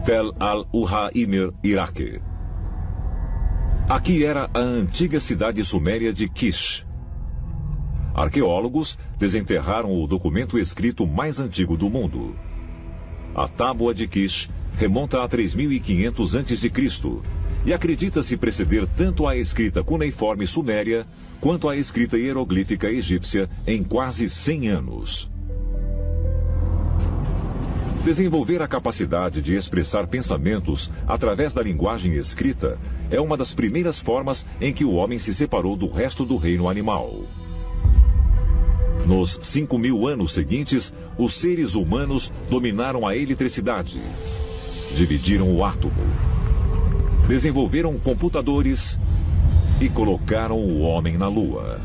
Tel al-Uhaimir, Iraque. Aqui era a antiga cidade suméria de Kish. Arqueólogos desenterraram o documento escrito mais antigo do mundo. A Tábua de Kish remonta a 3500 a.C. e acredita-se preceder tanto a escrita cuneiforme suméria quanto a escrita hieroglífica egípcia em quase 100 anos. Desenvolver a capacidade de expressar pensamentos através da linguagem escrita é uma das primeiras formas em que o homem se separou do resto do reino animal. Nos 5.000 anos seguintes, os seres humanos dominaram a eletricidade, dividiram o átomo, desenvolveram computadores e colocaram o homem na Lua.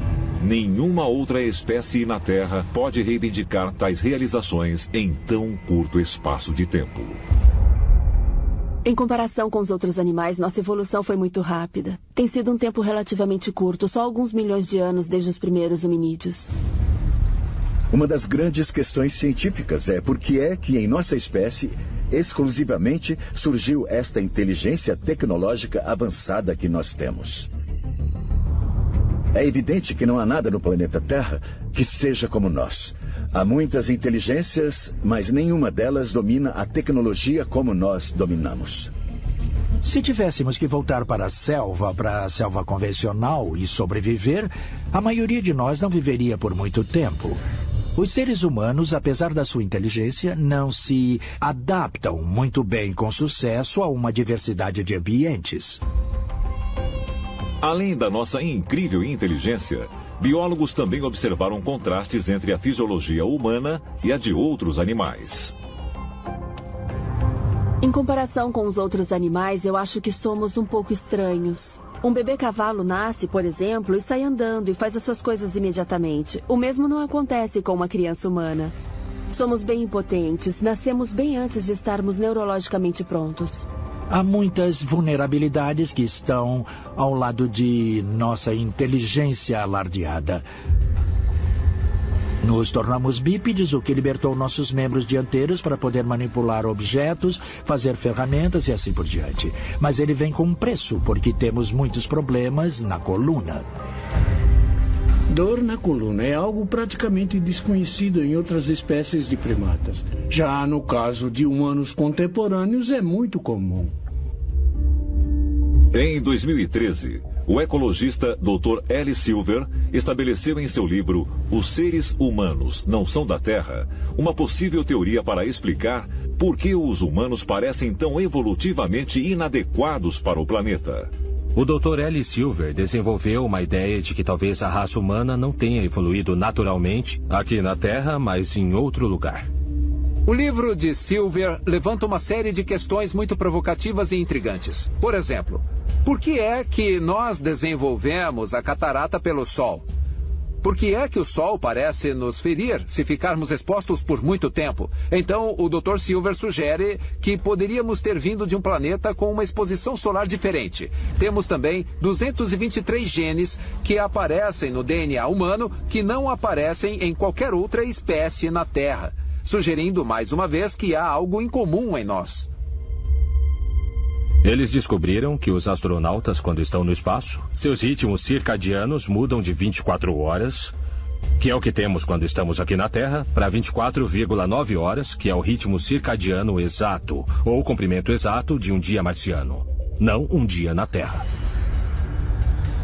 Nenhuma outra espécie na Terra pode reivindicar tais realizações em tão curto espaço de tempo. Em comparação com os outros animais, nossa evolução foi muito rápida. Tem sido um tempo relativamente curto, só alguns milhões de anos desde os primeiros hominídeos. Uma das grandes questões científicas é por que é que em nossa espécie, exclusivamente, surgiu esta inteligência tecnológica avançada que nós temos. É evidente que não há nada no planeta Terra que seja como nós. Há muitas inteligências, mas nenhuma delas domina a tecnologia como nós dominamos. Se tivéssemos que voltar para a selva convencional e sobreviver, a maioria de nós não viveria por muito tempo. Os seres humanos, apesar da sua inteligência, não se adaptam muito bem com sucesso a uma diversidade de ambientes. Além da nossa incrível inteligência, biólogos também observaram contrastes entre a fisiologia humana e a de outros animais. Em comparação com os outros animais, eu acho que somos um pouco estranhos. Um bebê cavalo nasce, por exemplo, e sai andando e faz as suas coisas imediatamente. O mesmo não acontece com uma criança humana. Somos bem impotentes, nascemos bem antes de estarmos neurologicamente prontos. Há muitas vulnerabilidades que estão ao lado de nossa inteligência alardeada. Nos tornamos bípedes, o que libertou nossos membros dianteiros para poder manipular objetos, fazer ferramentas e assim por diante. Mas ele vem com um preço, porque temos muitos problemas na coluna. Dor na coluna é algo praticamente desconhecido em outras espécies de primatas. Já no caso de humanos contemporâneos, é muito comum. Em 2013, o ecologista Dr. L. Silver estabeleceu em seu livro Os Seres Humanos Não São da Terra uma possível teoria para explicar por que os humanos parecem tão evolutivamente inadequados para o planeta. O Dr. L. Silver desenvolveu uma ideia de que talvez a raça humana não tenha evoluído naturalmente aqui na Terra, mas em outro lugar. O livro de Silver levanta uma série de questões muito provocativas e intrigantes. Por exemplo, por que é que nós desenvolvemos a catarata pelo Sol? Por que é que o Sol parece nos ferir se ficarmos expostos por muito tempo? Então, o Dr. Silver sugere que poderíamos ter vindo de um planeta com uma exposição solar diferente. Temos também 223 genes que aparecem no DNA humano que não aparecem em qualquer outra espécie na Terra, sugerindo mais uma vez que há algo em comum em nós. Eles descobriram que os astronautas, quando estão no espaço, seus ritmos circadianos mudam de 24 horas, que é o que temos quando estamos aqui na Terra, para 24,9 horas, que é o ritmo circadiano exato, ou o comprimento exato de um dia marciano, não um dia na Terra.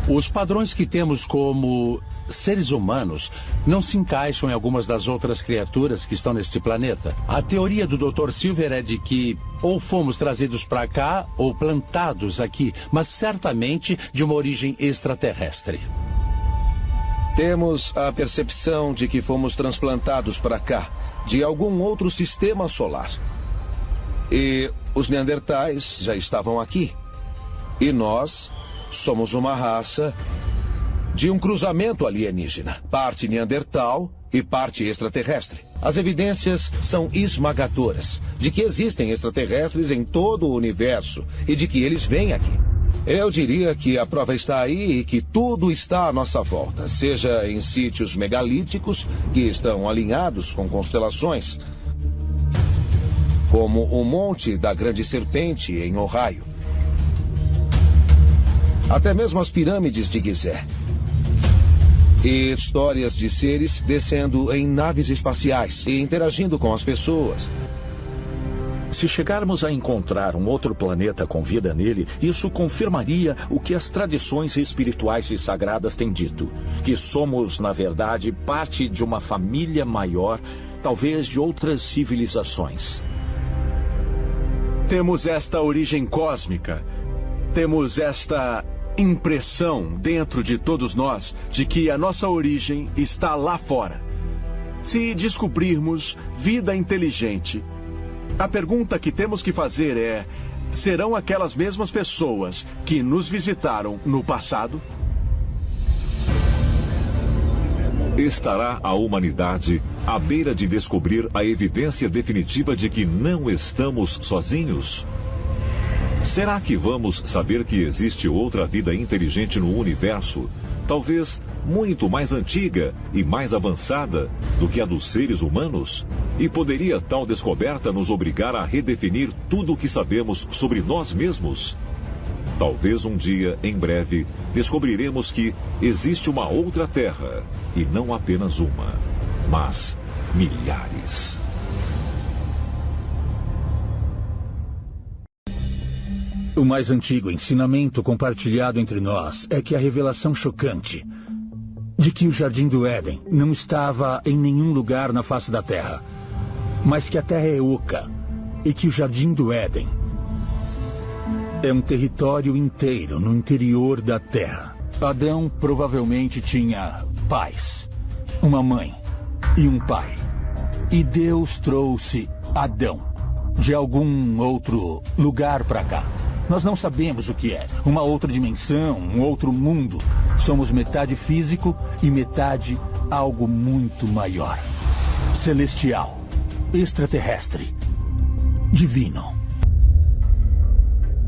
Os padrões que temos como seres humanos não se encaixam em algumas das outras criaturas que estão neste planeta. A teoria do Dr. Silver é de que ou fomos trazidos para cá ou plantados aqui, mas certamente de uma origem extraterrestre. Temos a percepção de que fomos transplantados para cá, de algum outro sistema solar. E os neandertais já estavam aqui. E nós somos uma raça de um cruzamento alienígena, parte neandertal e parte extraterrestre. As evidências são esmagadoras de que existem extraterrestres em todo o universo e de que eles vêm aqui. Eu diria que a prova está aí e que tudo está à nossa volta, seja em sítios megalíticos que estão alinhados com constelações, como o Monte da Grande Serpente em Ohio. Até mesmo as pirâmides de Gizé. E histórias de seres descendo em naves espaciais e interagindo com as pessoas. Se chegarmos a encontrar um outro planeta com vida nele, isso confirmaria o que as tradições espirituais e sagradas têm dito. Que somos, na verdade, parte de uma família maior, talvez de outras civilizações. Temos esta origem cósmica. Temos esta impressão dentro de todos nós de que a nossa origem está lá fora. Se descobrirmos vida inteligente, a pergunta que temos que fazer é: serão aquelas mesmas pessoas que nos visitaram no passado? Estará a humanidade à beira de descobrir a evidência definitiva de que não estamos sozinhos? Será que vamos saber que existe outra vida inteligente no universo, talvez muito mais antiga e mais avançada do que a dos seres humanos? E poderia tal descoberta nos obrigar a redefinir tudo o que sabemos sobre nós mesmos? Talvez um dia, em breve, descobriremos que existe uma outra Terra, e não apenas uma, mas milhares. O mais antigo ensinamento compartilhado entre nós é que a revelação chocante de que o Jardim do Éden não estava em nenhum lugar na face da Terra, mas que a Terra é oca e que o Jardim do Éden é um território inteiro no interior da Terra. Adão provavelmente tinha pais, uma mãe e um pai. E Deus trouxe Adão de algum outro lugar para cá. Nós não sabemos o que é. Uma outra dimensão, um outro mundo. Somos metade físico e metade algo muito maior. Celestial, extraterrestre, divino.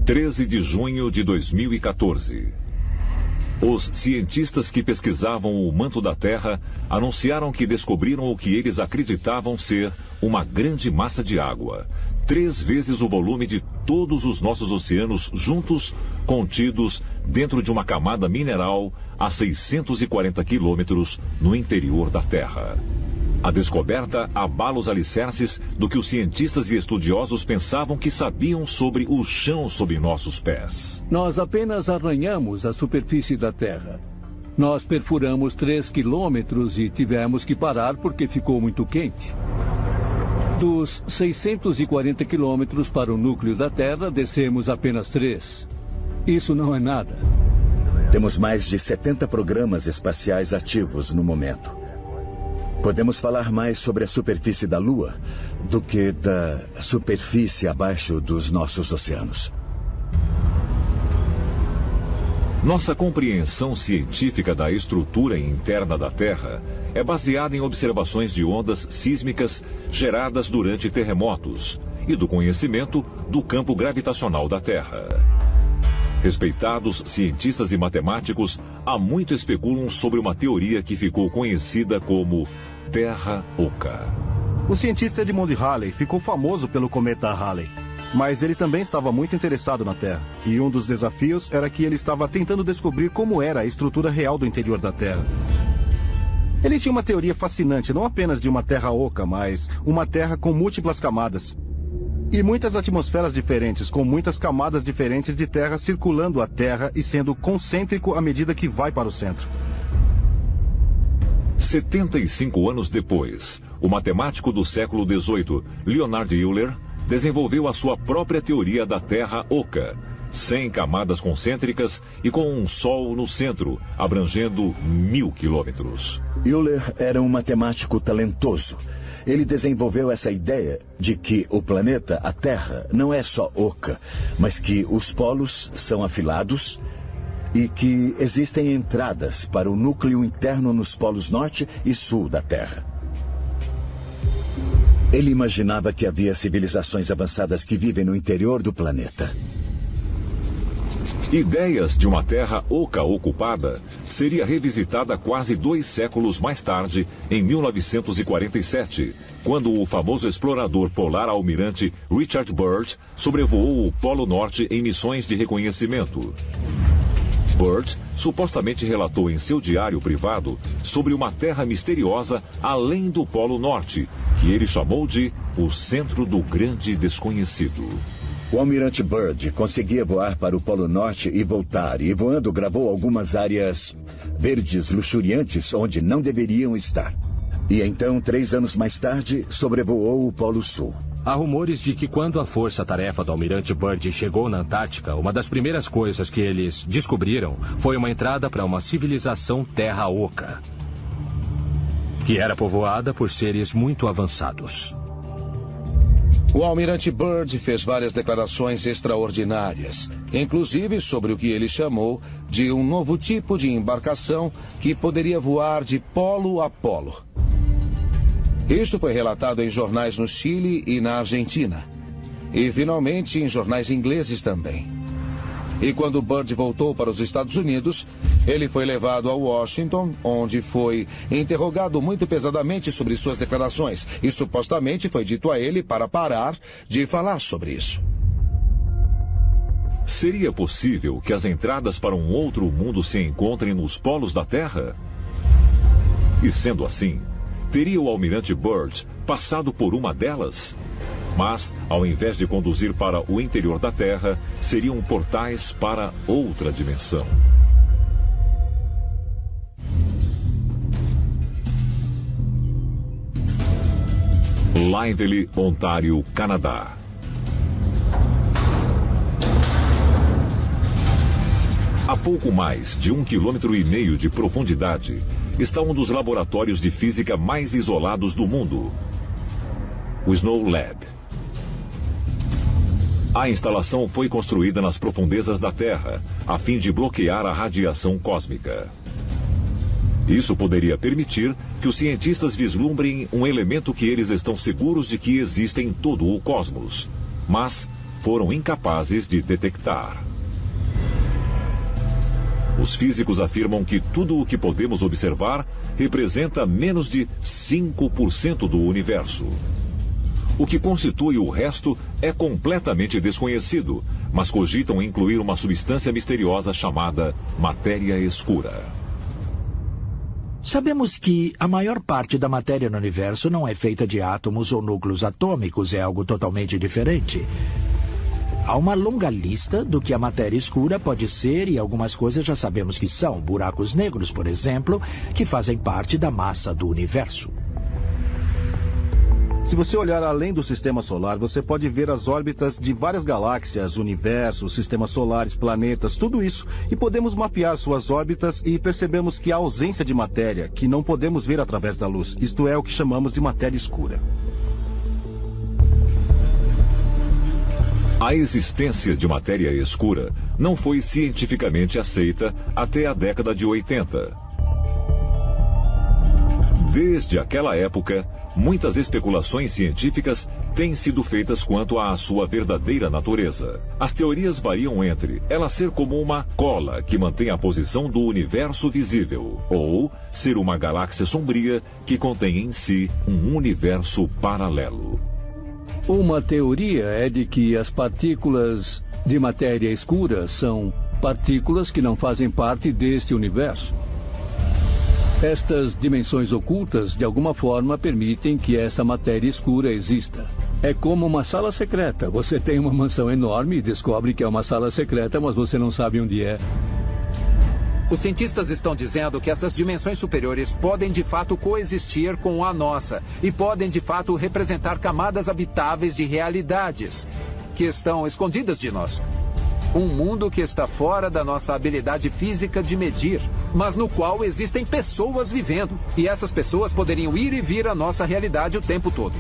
13 de junho de 2014. Os cientistas que pesquisavam o manto da Terra anunciaram que descobriram o que eles acreditavam ser uma grande massa de água, 3 vezes o volume de todos os nossos oceanos juntos, contidos dentro de uma camada mineral a 640 quilômetros no interior da Terra. A descoberta abala os alicerces do que os cientistas e estudiosos pensavam que sabiam sobre o chão sob nossos pés. Nós apenas arranhamos a superfície da Terra. Nós perfuramos 3 quilômetros e tivemos que parar porque ficou muito quente. Dos 640 quilômetros para o núcleo da Terra, descemos apenas 3. Isso não é nada. Temos mais de 70 programas espaciais ativos no momento. Podemos falar mais sobre a superfície da Lua do que da superfície abaixo dos nossos oceanos. Nossa compreensão científica da estrutura interna da Terra é baseada em observações de ondas sísmicas geradas durante terremotos e do conhecimento do campo gravitacional da Terra. Respeitados cientistas e matemáticos há muito especulam sobre uma teoria que ficou conhecida como Terra Oca. O cientista Edmund Halley ficou famoso pelo cometa Halley, mas ele também estava muito interessado na Terra. E um dos desafios era que ele estava tentando descobrir como era a estrutura real do interior da Terra. Ele tinha uma teoria fascinante, não apenas de uma Terra oca, mas uma Terra com múltiplas camadas. E muitas atmosferas diferentes, com muitas camadas diferentes de terra circulando a Terra e sendo concêntrico à medida que vai para o centro. 75 anos depois, o matemático do século XVIII, Leonhard Euler, desenvolveu a sua própria teoria da Terra oca, 100 camadas concêntricas e com um Sol no centro, abrangendo 1000 quilômetros. Euler era um matemático talentoso. Ele desenvolveu essa ideia de que o planeta, a Terra, não é só oca, mas que os polos são afilados e que existem entradas para o núcleo interno nos polos norte e sul da Terra. Ele imaginava que havia civilizações avançadas que vivem no interior do planeta. Ideias de uma terra oca ocupada seria revisitada quase 2 séculos mais tarde, em 1947, quando o famoso explorador polar almirante Richard Byrd sobrevoou o Polo Norte em missões de reconhecimento. Byrd supostamente relatou em seu diário privado sobre uma terra misteriosa além do Polo Norte, que ele chamou de o centro do grande desconhecido. O almirante Byrd conseguia voar para o Polo Norte e voltar, e voando gravou algumas áreas verdes luxuriantes onde não deveriam estar. E então, 3 anos mais tarde, sobrevoou o Polo Sul. Há rumores de que quando a força-tarefa do almirante Byrd chegou na Antártica, uma das primeiras coisas que eles descobriram foi uma entrada para uma civilização Terra Oca, que era povoada por seres muito avançados. O almirante Byrd fez várias declarações extraordinárias, inclusive sobre o que ele chamou de um novo tipo de embarcação que poderia voar de polo a polo. Isto foi relatado em jornais no Chile e na Argentina, e finalmente em jornais ingleses também. E quando Byrd voltou para os Estados Unidos, ele foi levado a Washington, onde foi interrogado muito pesadamente sobre suas declarações, e supostamente foi dito a ele para parar de falar sobre isso. Seria possível que as entradas para um outro mundo se encontrem nos polos da Terra? E sendo assim, teria o almirante Byrd passado por uma delas? Mas, ao invés de conduzir para o interior da Terra, seriam portais para outra dimensão. Lively, Ontário, Canadá. A pouco mais de 1,5 km de profundidade está um dos laboratórios de física mais isolados do mundo, o Snow Lab. A instalação foi construída nas profundezas da Terra, a fim de bloquear a radiação cósmica. Isso poderia permitir que os cientistas vislumbrem um elemento que eles estão seguros de que existe em todo o cosmos, mas foram incapazes de detectar. Os físicos afirmam que tudo o que podemos observar representa menos de 5% do universo. O que constitui o resto é completamente desconhecido, mas cogitam incluir uma substância misteriosa chamada matéria escura. Sabemos que a maior parte da matéria no universo não é feita de átomos ou núcleos atômicos, é algo totalmente diferente. Há uma longa lista do que a matéria escura pode ser e algumas coisas já sabemos que são. Buracos negros, por exemplo, que fazem parte da massa do universo. Se você olhar além do sistema solar, você pode ver as órbitas de várias galáxias, universos, sistemas solares, planetas, tudo isso. E podemos mapear suas órbitas e percebemos que há ausência de matéria, que não podemos ver através da luz. Isto é o que chamamos de matéria escura. A existência de matéria escura não foi cientificamente aceita até a década de 80. Desde aquela época, muitas especulações científicas têm sido feitas quanto à sua verdadeira natureza. As teorias variam entre ela ser como uma cola que mantém a posição do universo visível, ou ser uma galáxia sombria que contém em si um universo paralelo. Uma teoria é de que as partículas de matéria escura são partículas que não fazem parte deste universo. Estas dimensões ocultas, de alguma forma, permitem que essa matéria escura exista. É como uma sala secreta. Você tem uma mansão enorme e descobre que é uma sala secreta, mas você não sabe onde é. Os cientistas estão dizendo que essas dimensões superiores podem de fato coexistir com a nossa e podem de fato representar camadas habitáveis de realidades que estão escondidas de nós. Um mundo que está fora da nossa habilidade física de medir, mas no qual existem pessoas vivendo. E essas pessoas poderiam ir e vir à nossa realidade o tempo todo.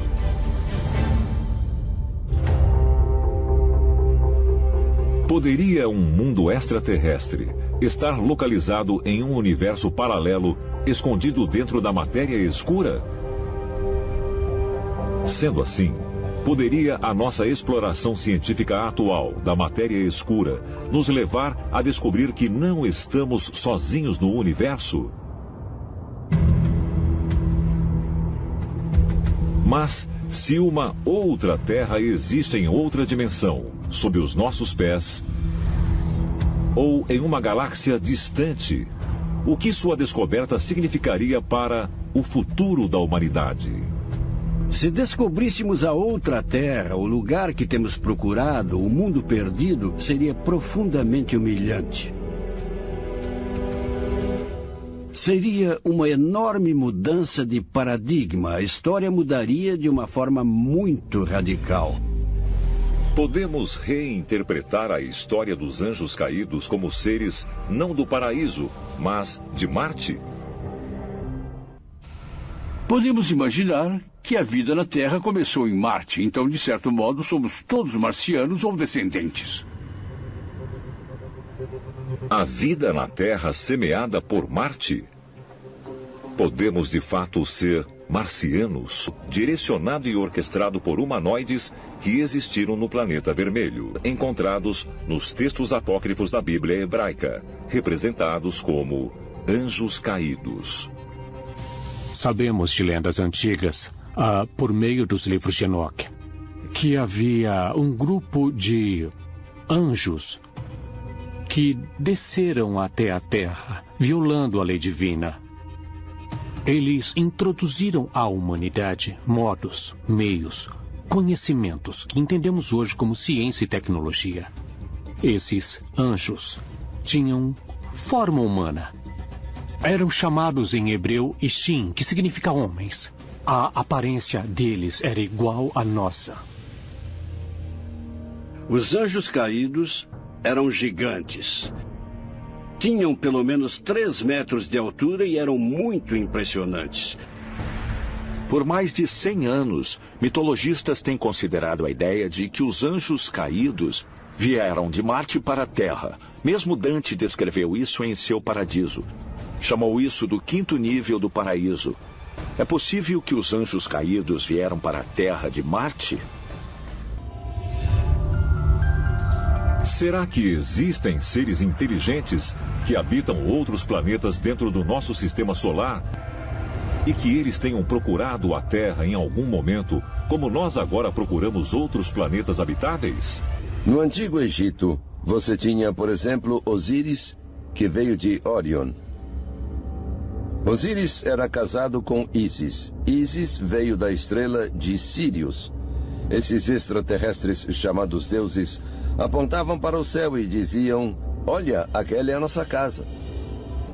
Poderia um mundo extraterrestre estar localizado em um universo paralelo, escondido dentro da matéria escura? Sendo assim, Poderia a nossa exploração científica atual da matéria escura nos levar a descobrir que não estamos sozinhos no universo? Mas, se uma outra Terra existe em outra dimensão, sob os nossos pés, ou em uma galáxia distante, o que sua descoberta significaria para o futuro da humanidade? Se descobríssemos a outra Terra, o lugar que temos procurado, o mundo perdido, seria profundamente humilhante. Seria uma enorme mudança de paradigma. A história mudaria de uma forma muito radical. Podemos reinterpretar a história dos anjos caídos como seres não do paraíso, mas de Marte? Podemos imaginar que a vida na Terra começou em Marte, então, de certo modo, somos todos marcianos ou descendentes. A vida na Terra semeada por Marte? Podemos, de fato, ser marcianos, direcionado e orquestrado por humanoides que existiram no planeta vermelho, encontrados nos textos apócrifos da Bíblia hebraica, representados como anjos caídos. Sabemos de lendas antigas, por meio dos livros de Enoque, que havia um grupo de anjos que desceram até a Terra, violando a lei divina. Eles introduziram à humanidade modos, meios, conhecimentos que entendemos hoje como ciência e tecnologia. Esses anjos tinham forma humana. Eram chamados em hebreu Ishim, que significa homens. A aparência deles era igual à nossa. Os anjos caídos eram gigantes. Tinham pelo menos 3 metros de altura e eram muito impressionantes. Por mais de 100 anos, mitologistas têm considerado a ideia de que os anjos caídos vieram de Marte para a Terra. Mesmo Dante descreveu isso em seu Paradiso. Chamou isso do 5º nível do paraíso. É possível que os anjos caídos vieram para a Terra de Marte? Será que existem seres inteligentes que habitam outros planetas dentro do nosso sistema solar e que eles tenham procurado a Terra em algum momento, como nós agora procuramos outros planetas habitáveis? No Antigo Egito, você tinha, por exemplo, Osíris, que veio de Órion. Osíris era casado com Ísis. Ísis veio da estrela de Sírius. Esses extraterrestres chamados deuses apontavam para o céu e diziam: olha, aquela é a nossa casa.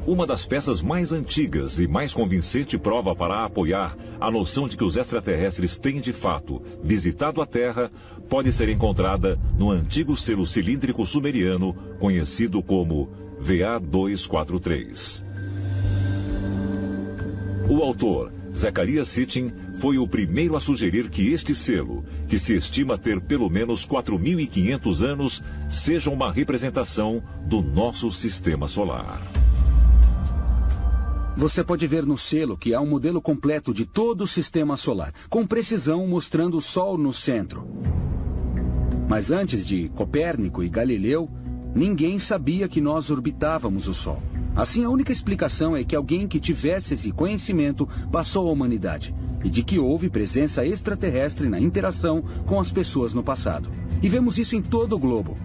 Uma das peças mais antigas e mais convincente prova para apoiar a noção de que os extraterrestres têm de fato visitado a Terra pode ser encontrada no antigo selo cilíndrico sumeriano conhecido como VA243. O autor, Zecharia Sitchin, foi o primeiro a sugerir que este selo, que se estima ter pelo menos 4.500 anos, seja uma representação do nosso sistema solar. Você pode ver no selo que há um modelo completo de todo o sistema solar, com precisão mostrando o Sol no centro. Mas antes de Copérnico e Galileu, ninguém sabia que nós orbitávamos o Sol. Assim, a única explicação é que alguém que tivesse esse conhecimento passou à humanidade e de que houve presença extraterrestre na interação com as pessoas no passado. E vemos isso em todo o globo.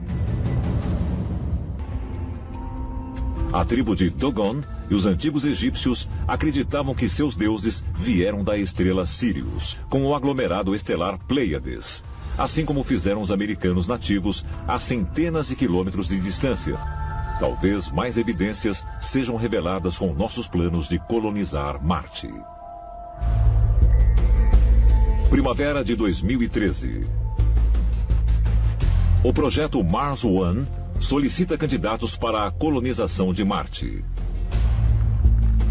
A tribo de Dogon e os antigos egípcios acreditavam que seus deuses vieram da estrela Sirius, com o aglomerado estelar Pleiades, assim como fizeram os americanos nativos a centenas de quilômetros de distância. Talvez mais evidências sejam reveladas com nossos planos de colonizar Marte. Primavera de 2013. O projeto Mars One solicita candidatos para a colonização de Marte.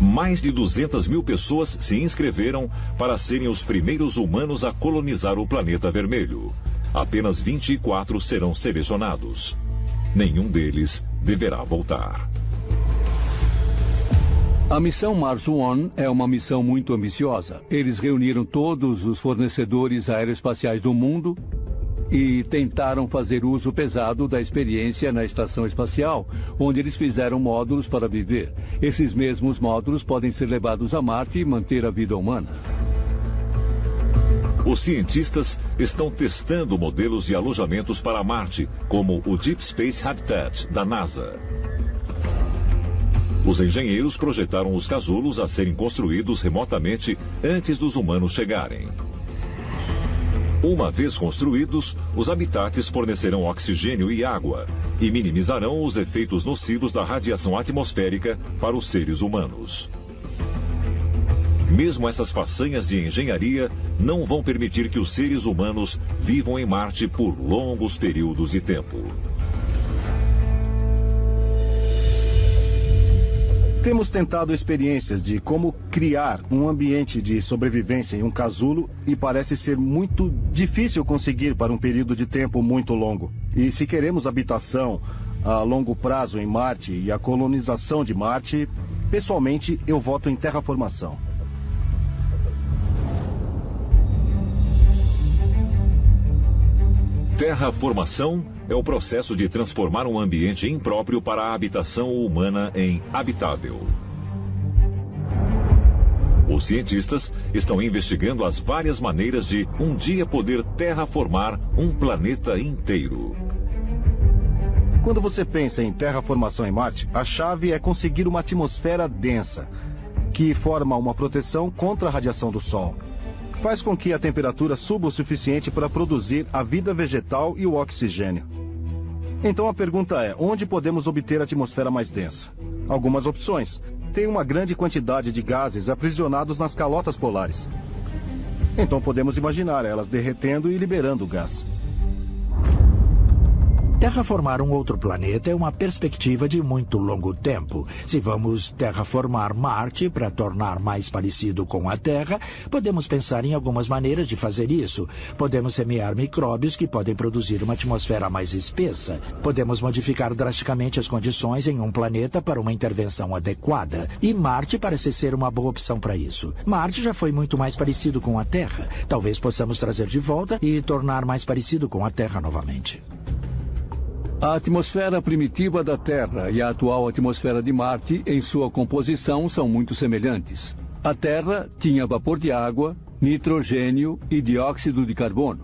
Mais de 200 mil pessoas se inscreveram para serem os primeiros humanos a colonizar o planeta vermelho. Apenas 24 serão selecionados. Nenhum deles deverá voltar. A missão Mars One é uma missão muito ambiciosa. Eles reuniram todos os fornecedores aeroespaciais do mundo e tentaram fazer uso pesado da experiência na estação espacial, onde eles fizeram módulos para viver. Esses mesmos módulos podem ser levados a Marte e manter a vida humana. Os cientistas estão testando modelos de alojamentos para Marte, como o Deep Space Habitat, da NASA. Os engenheiros projetaram os casulos a serem construídos remotamente antes dos humanos chegarem. Uma vez construídos, os habitats fornecerão oxigênio e água e minimizarão os efeitos nocivos da radiação atmosférica para os seres humanos. Mesmo essas façanhas de engenharia não vão permitir que os seres humanos vivam em Marte por longos períodos de tempo. Temos tentado experiências de como criar um ambiente de sobrevivência em um casulo e parece ser muito difícil conseguir para um período de tempo muito longo. E se queremos habitação a longo prazo em Marte e a colonização de Marte, pessoalmente eu voto em terraformação. Terraformação é o processo de transformar um ambiente impróprio para a habitação humana em habitável. Os cientistas estão investigando as várias maneiras de um dia poder terraformar um planeta inteiro. Quando você pensa em terraformação em Marte, a chave é conseguir uma atmosfera densa, que forma uma proteção contra a radiação do Sol. Faz com que a temperatura suba o suficiente para produzir a vida vegetal e o oxigênio. Então a pergunta é, onde podemos obter a atmosfera mais densa? Algumas opções. Tem uma grande quantidade de gases aprisionados nas calotas polares. Então podemos imaginar elas derretendo e liberando o gás. Terraformar um outro planeta é uma perspectiva de muito longo tempo. Se vamos terraformar Marte para tornar mais parecido com a Terra, podemos pensar em algumas maneiras de fazer isso. Podemos semear micróbios que podem produzir uma atmosfera mais espessa. Podemos modificar drasticamente as condições em um planeta para uma intervenção adequada. E Marte parece ser uma boa opção para isso. Marte já foi muito mais parecido com a Terra. Talvez possamos trazer de volta e tornar mais parecido com a Terra novamente. A atmosfera primitiva da Terra e a atual atmosfera de Marte, em sua composição, são muito semelhantes. A Terra tinha vapor de água, nitrogênio e dióxido de carbono.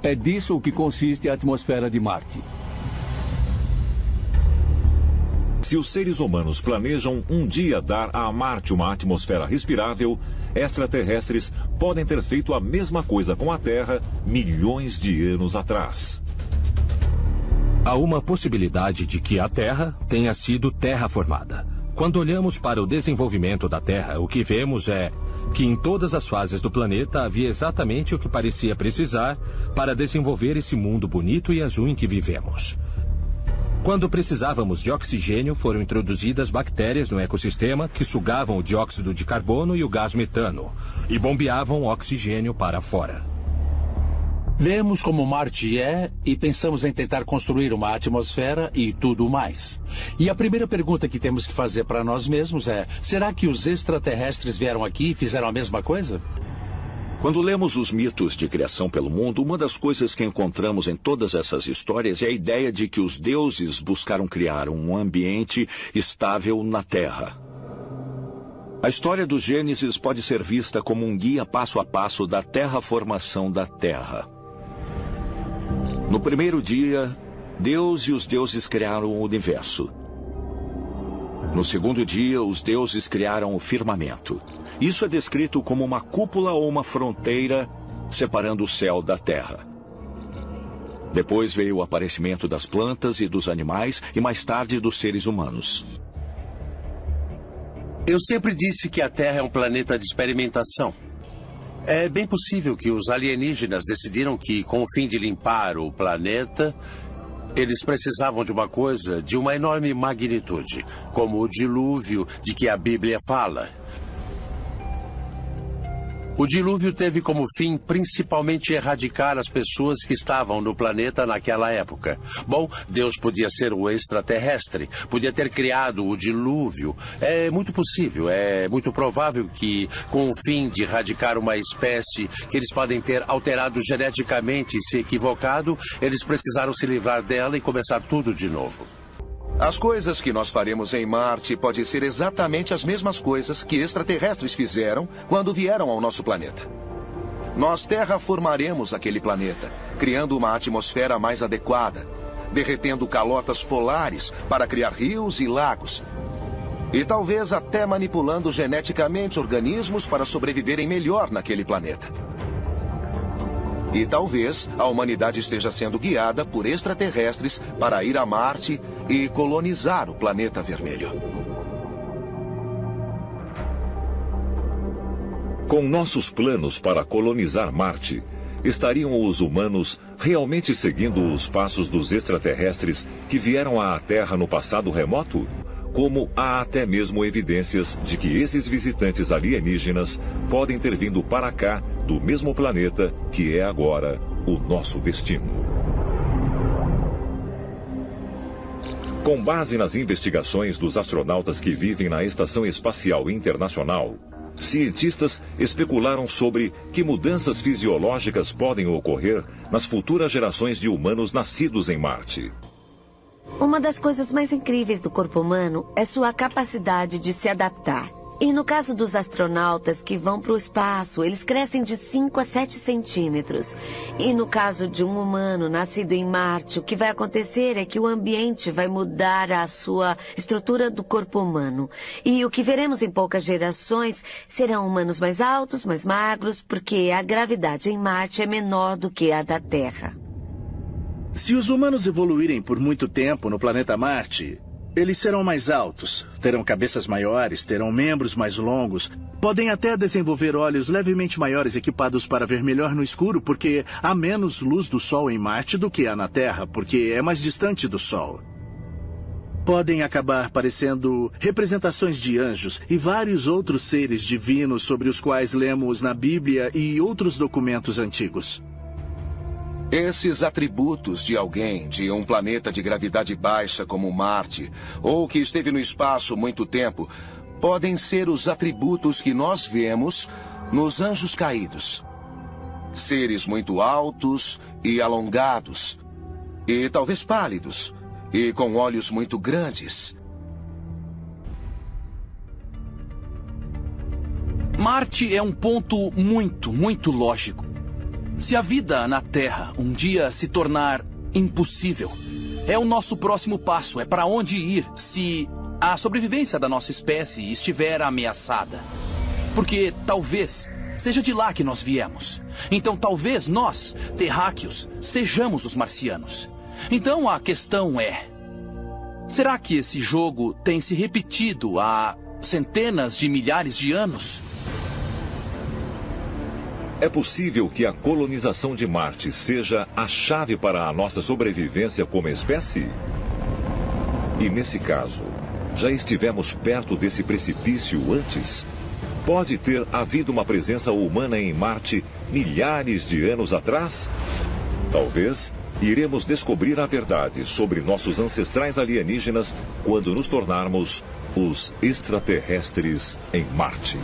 É disso que consiste a atmosfera de Marte. Se os seres humanos planejam um dia dar a Marte uma atmosfera respirável, extraterrestres podem ter feito a mesma coisa com a Terra milhões de anos atrás. Há uma possibilidade de que a Terra tenha sido terraformada. Quando olhamos para o desenvolvimento da Terra, o que vemos é que em todas as fases do planeta havia exatamente o que parecia precisar para desenvolver esse mundo bonito e azul em que vivemos. Quando precisávamos de oxigênio, foram introduzidas bactérias no ecossistema que sugavam o dióxido de carbono e o gás metano e bombeavam o oxigênio para fora. Vemos como Marte é e pensamos em tentar construir uma atmosfera e tudo mais. E a primeira pergunta que temos que fazer para nós mesmos é: será que os extraterrestres vieram aqui e fizeram a mesma coisa? Quando lemos os mitos de criação pelo mundo, uma das coisas que encontramos em todas essas histórias é a ideia de que os deuses buscaram criar um ambiente estável na Terra. A história do Gênesis pode ser vista como um guia passo a passo da terraformação da Terra. No primeiro dia, Deus e os deuses criaram o universo. No segundo dia, os deuses criaram o firmamento. Isso é descrito como uma cúpula ou uma fronteira separando o céu da terra. Depois veio o aparecimento das plantas e dos animais e mais tarde dos seres humanos. Eu sempre disse que a Terra é um planeta de experimentação. É bem possível que os alienígenas decidiram que, com o fim de limpar o planeta, eles precisavam de uma coisa de uma enorme magnitude, como o dilúvio de que a Bíblia fala. O dilúvio teve como fim principalmente erradicar as pessoas que estavam no planeta naquela época. Bom, Deus podia ser um extraterrestre, podia ter criado o dilúvio. É muito possível, é muito provável que, com o fim de erradicar uma espécie que eles podem ter alterado geneticamente e se equivocado, eles precisaram se livrar dela e começar tudo de novo. As coisas que nós faremos em Marte podem ser exatamente as mesmas coisas que extraterrestres fizeram quando vieram ao nosso planeta. Nós terraformaremos aquele planeta, criando uma atmosfera mais adequada, derretendo calotas polares para criar rios e lagos. E talvez até manipulando geneticamente organismos para sobreviverem melhor naquele planeta. E talvez a humanidade esteja sendo guiada por extraterrestres para ir a Marte e colonizar o planeta vermelho. Com nossos planos para colonizar Marte, estariam os humanos realmente seguindo os passos dos extraterrestres que vieram à Terra no passado remoto? Como há até mesmo evidências de que esses visitantes alienígenas podem ter vindo para cá do mesmo planeta que é agora o nosso destino. Com base nas investigações dos astronautas que vivem na Estação Espacial Internacional, cientistas especularam sobre que mudanças fisiológicas podem ocorrer nas futuras gerações de humanos nascidos em Marte. Uma das coisas mais incríveis do corpo humano é sua capacidade de se adaptar. E no caso dos astronautas que vão para o espaço, eles crescem de 5 a 7 centímetros. E no caso de um humano nascido em Marte, o que vai acontecer é que o ambiente vai mudar a sua estrutura do corpo humano. E o que veremos em poucas gerações serão humanos mais altos, mais magros, porque a gravidade em Marte é menor do que a da Terra. Se os humanos evoluírem por muito tempo no planeta Marte, eles serão mais altos, terão cabeças maiores, terão membros mais longos, podem até desenvolver olhos levemente maiores equipados para ver melhor no escuro, porque há menos luz do Sol em Marte do que há na Terra, porque é mais distante do Sol. Podem acabar parecendo representações de anjos e vários outros seres divinos sobre os quais lemos na Bíblia e outros documentos antigos. Esses atributos de alguém de um planeta de gravidade baixa como Marte, ou que esteve no espaço muito tempo, podem ser os atributos que nós vemos nos anjos caídos. Seres muito altos e alongados, e talvez pálidos, e com olhos muito grandes. Marte é um ponto muito lógico. Se a vida na Terra um dia se tornar impossível, é o nosso próximo passo, é para onde ir se a sobrevivência da nossa espécie estiver ameaçada. Porque talvez seja de lá que nós viemos. Então talvez nós, terráqueos, sejamos os marcianos. Então a questão é: será que esse jogo tem se repetido há centenas de milhares de anos? É possível que a colonização de Marte seja a chave para a nossa sobrevivência como espécie? E nesse caso, já estivemos perto desse precipício antes? Pode ter havido uma presença humana em Marte milhares de anos atrás? Talvez iremos descobrir a verdade sobre nossos ancestrais alienígenas quando nos tornarmos os extraterrestres em Marte.